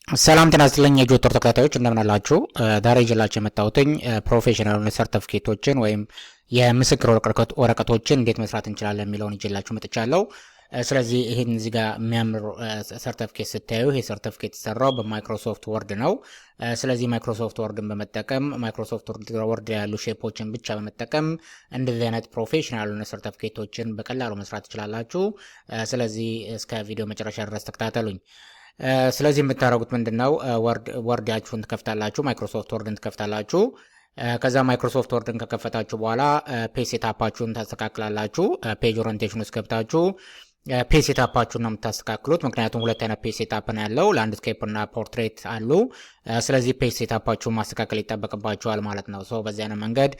ሰላም ጤና ይስጥልኝ የጆተር ተከታታዮች እንደምን አላችሁ? ዛሬ ይዤላችሁ የመጣሁትኝ ፕሮፌሽናል ሰርቲፊኬቶችን ወይም የምስክር ወረቀቶችን እንዴት መስራት እንችላለን የሚለውን ይዤላችሁ መጥቻለሁ። ስለዚህ ይሄን እዚህ ጋር የሚያምር ሰርቲፊኬት ስታዩ ይሄ ሰርቲፊኬት የተሰራው በማይክሮሶፍት ወርድ ነው። ስለዚህ ማይክሮሶፍት ወርድን በመጠቀም ማይክሮሶፍት ወርድ ያሉ ሼፖችን ብቻ በመጠቀም እንደዚህ አይነት ፕሮፌሽናል ሰርቲፊኬቶችን በቀላሉ መስራት ትችላላችሁ። ስለዚህ እስከ ቪዲዮ መጨረሻ ድረስ ተከታተሉኝ። ስለዚህ የምታደርጉት ምንድነው? ወርዳችሁን ትከፍታላችሁ፣ ማይክሮሶፍት ወርድን ትከፍታላችሁ። ከዛ ማይክሮሶፍት ወርድን ከከፈታችሁ በኋላ ፔጅ ሴታፓችሁን ታስተካክላላችሁ። ፔጅ ኦሪንቴሽን ውስጥ ገብታችሁ ፔጅ ሴታፓችሁን ነው የምታስተካክሉት። ምክንያቱም ሁለት አይነት ፔጅ ሴታፕ ነው ያለው፣ ላንድስኬፕ እና ፖርትሬት አሉ። ስለዚህ ፔጅ ሴታፓችሁን ማስተካከል ይጠበቅባችኋል ማለት ነው። በዚህ አይነት መንገድ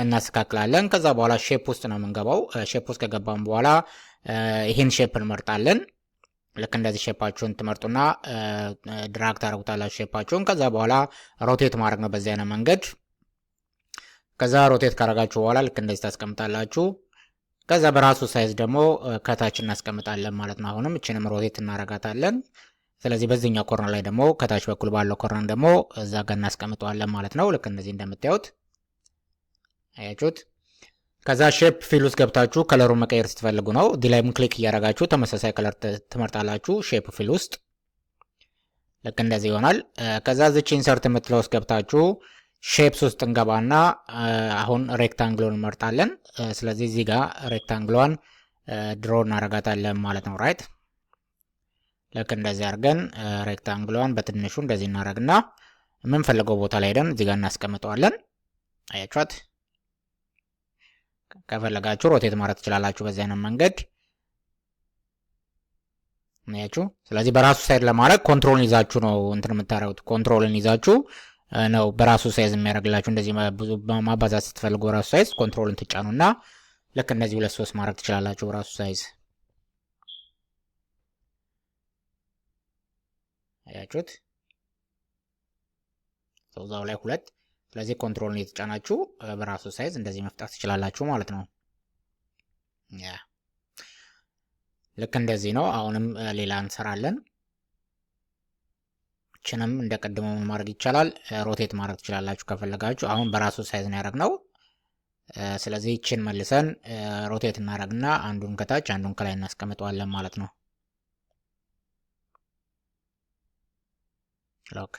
እናስተካክላለን። ከዛ በኋላ ሼፕ ውስጥ ነው የምንገባው። ሼፕ ውስጥ ከገባን በኋላ ይህን ሼፕ እንመርጣለን። ልክ እንደዚህ ሼፓችሁን ትመርጡና ድራግ ታደርጉታላችሁ ሼፓችሁን። ከዛ በኋላ ሮቴት ማድረግ ነው በዚህ አይነት መንገድ። ከዛ ሮቴት ካደረጋችሁ በኋላ ልክ እንደዚህ ታስቀምጣላችሁ። ከዛ በራሱ ሳይዝ ደግሞ ከታች እናስቀምጣለን ማለት ነው። አሁንም እችንም ሮቴት እናረጋታለን። ስለዚህ በዚህኛው ኮርነር ላይ ደግሞ ከታች በኩል ባለው ኮርነር ደግሞ እዛ ጋር እናስቀምጠዋለን ማለት ነው። ልክ እንደዚህ እንደምታዩት አያችሁት። ከዛ ሼፕ ፊል ውስጥ ገብታችሁ ከለሩን መቀየር ስትፈልጉ ነው እዚህ ላይም ክሊክ እያደረጋችሁ ተመሳሳይ ከለር ትመርጣላችሁ። ሼፕ ፊል ውስጥ ልክ እንደዚህ ይሆናል። ከዛ እዚች ኢንሰርት የምትለው ውስጥ ገብታችሁ ሼፕስ ውስጥ እንገባና አሁን ሬክታንግሎን እንመርጣለን። ስለዚህ እዚህ ጋር ሬክታንግሏን ድሮ እናረጋታለን ማለት ነው። ራይት ልክ እንደዚህ አድርገን ሬክታንግሏን በትንሹ እንደዚህ እናረግና የምንፈልገው ቦታ ላይ ሄደን እዚህ ጋር እናስቀምጠዋለን። አያችኋት። ከፈለጋችሁ ሮቴት ማድረግ ትችላላችሁ በዚህ አይነት መንገድ አያችሁ። ስለዚህ በራሱ ሳይዝ ለማድረግ ኮንትሮልን ይዛችሁ ነው እንትን የምታረጉት። ኮንትሮልን ይዛችሁ ነው በራሱ ሳይዝ የሚያደርግላችሁ። እንደዚህ ብዙ ማባዛት ስትፈልጉ በራሱ ሳይዝ ኮንትሮልን ትጫኑና ልክ እንደዚህ 2-3 ማድረግ ትችላላችሁ በራሱ ሳይዝ አያችሁት። እዛው ላይ 2። ስለዚህ ኮንትሮልን እየተጫናችሁ በራሱ ሳይዝ እንደዚህ መፍጠር ትችላላችሁ ማለት ነው። ያ ልክ እንደዚህ ነው። አሁንም ሌላ እንሰራለን። እችንም እንደቀድመው ማድረግ ይቻላል። ሮቴት ማድረግ ትችላላችሁ ከፈለጋችሁ። አሁን በራሱ ሳይዝ ነው ያደረግነው። ስለዚህ እችን መልሰን ሮቴት እናደርግና አንዱን ከታች አንዱን ከላይ እናስቀምጠዋለን ማለት ነው። ኦኬ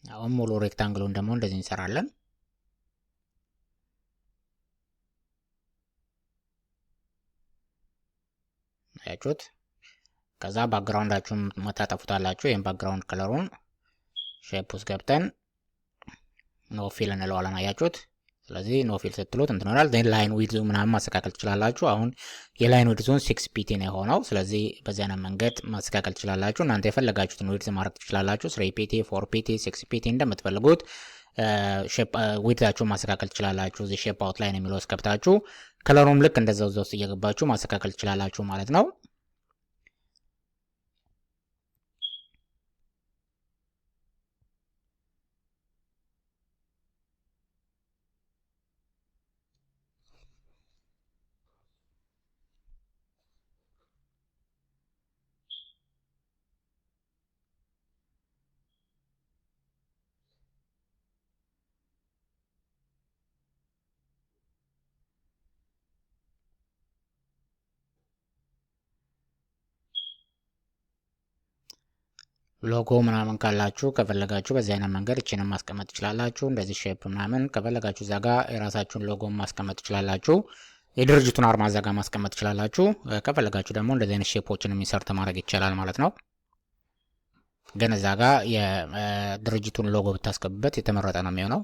አሁን ሙሉ ሬክታንግሉን ደግሞ እንደዚህ እንሰራለን። አያችሁት። ከዛ ባክግራውንዳችሁን መታጠፉታላችሁ። ይሄን ባክግራውንድ ከለሩን ሼፕ ውስጥ ገብተን ኖ ፊል እንለዋለን። አያችሁት። ስለዚህ ኖ ፊል ስትሉት እንትን ይሆናል። ዜን ላይን ዊድዙ ምናምን ማስተካከል ትችላላችሁ። አሁን የላይን ዊድዙን 6 ፒቲ ነው የሆነው። ስለዚህ በዚህ አይነት መንገድ ማስተካከል ትችላላችሁ። እናንተ የፈለጋችሁትን ዊድዝ ማድረግ ትችላላችሁ። 3 ፒቲ፣ 4 ፒቲ፣ 6 ፒቲ እንደምትፈልጉት ዊድዛችሁን ማስተካከል ትችላላችሁ። እዚህ ሼፕ አውት ላይን የሚለው ውስጥ ገብታችሁ ከለሩም ልክ እንደዛው ውስጥ እየገባችሁ ማስተካከል ትችላላችሁ ማለት ነው። ሎጎ ምናምን ካላችሁ ከፈለጋችሁ በዚህ አይነት መንገድ እቺንም ማስቀመጥ ትችላላችሁ። እንደዚህ ሼፕ ምናምን ከፈለጋችሁ እዛ ጋር የራሳችሁን ሎጎ ማስቀመጥ ትችላላችሁ። የድርጅቱን አርማ እዛ ጋር ማስቀመጥ ትችላላችሁ። ከፈለጋችሁ ደግሞ እንደዚህ አይነት ሼፖችን ኢንሰርት ማድረግ ይቻላል ማለት ነው። ግን እዛ ጋር የድርጅቱን ሎጎ ብታስገቡበት የተመረጠ ነው የሚሆነው።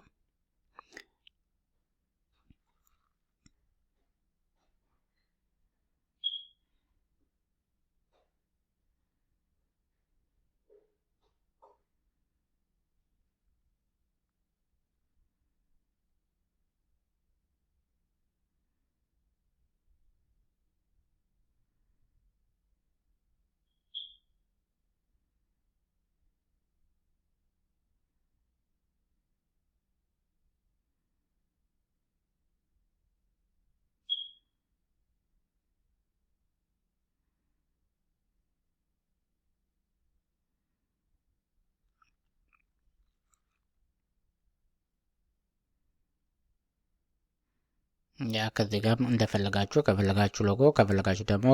ያ ከዚህ ጋር እንደፈለጋችሁ ከፈለጋችሁ ሎጎ ከፈለጋችሁ ደግሞ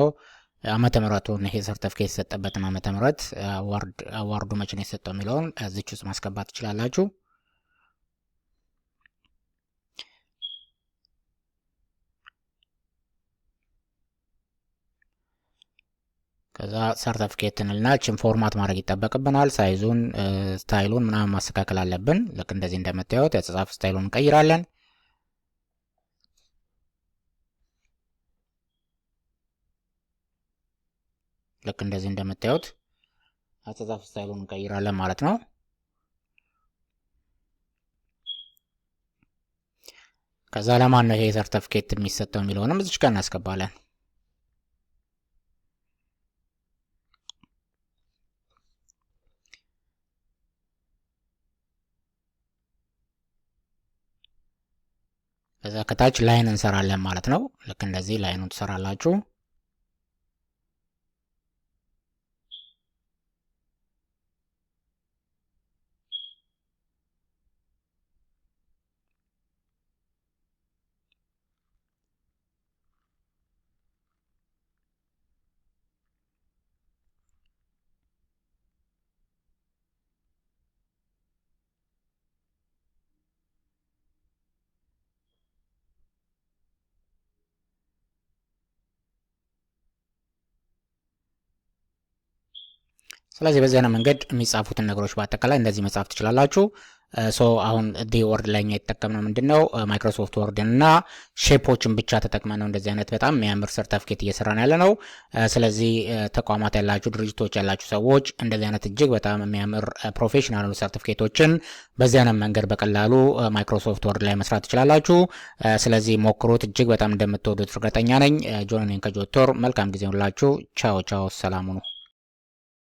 ዓመተ ምሕረቱን ይሄ ሰርተፍኬት የተሰጠበትን ዓመተ ምሕረት አዋርዱ መቼ ነው የተሰጠው የሚለውን እዚች ውስጥ ማስገባት ትችላላችሁ። ከዛ ሰርተፍኬት እንልና እችን ፎርማት ማድረግ ይጠበቅብናል። ሳይዙን ስታይሉን ምናምን ማስተካከል አለብን። ልክ እንደዚህ እንደምታዩት የአጻጻፍ ስታይሉን እንቀይራለን። ልክ እንደዚህ እንደምታዩት አጻጻፍ ስታይሉን እንቀይራለን ማለት ነው። ከዛ ለማን ነው ይሄ ሰርተፍኬት የሚሰጠው የሚለውንም እዚች ጋር እናስገባለን። ከዛ ከታች ላይን እንሰራለን ማለት ነው። ልክ እንደዚህ ላይኑን ትሰራላችሁ። ስለዚህ በዚህ አይነት መንገድ የሚጻፉትን ነገሮች በአጠቃላይ እንደዚህ መጻፍ ትችላላችሁ። ሶ አሁን ዲ ወርድ ላይ እኛ የተጠቀምነው ምንድነው ማይክሮሶፍት ወርድን እና ሼፖችን ብቻ ተጠቅመን ነው እንደዚህ አይነት በጣም የሚያምር ሰርተፍኬት እየሰራን ያለ ነው። ስለዚህ ተቋማት ያላችሁ ድርጅቶች ያላችሁ ሰዎች እንደዚህ አይነት እጅግ በጣም የሚያምር ፕሮፌሽናል ሰርተፍኬቶችን በዚህ አይነት መንገድ በቀላሉ ማይክሮሶፍት ወርድ ላይ መስራት ትችላላችሁ። ስለዚህ ሞክሩት፣ እጅግ በጣም እንደምትወዱት እርግጠኛ ነኝ። ጆን ነኝ ከጆቶር። መልካም ጊዜ ሁላችሁ። ቻው ቻው፣ ሰላም ሁኑ።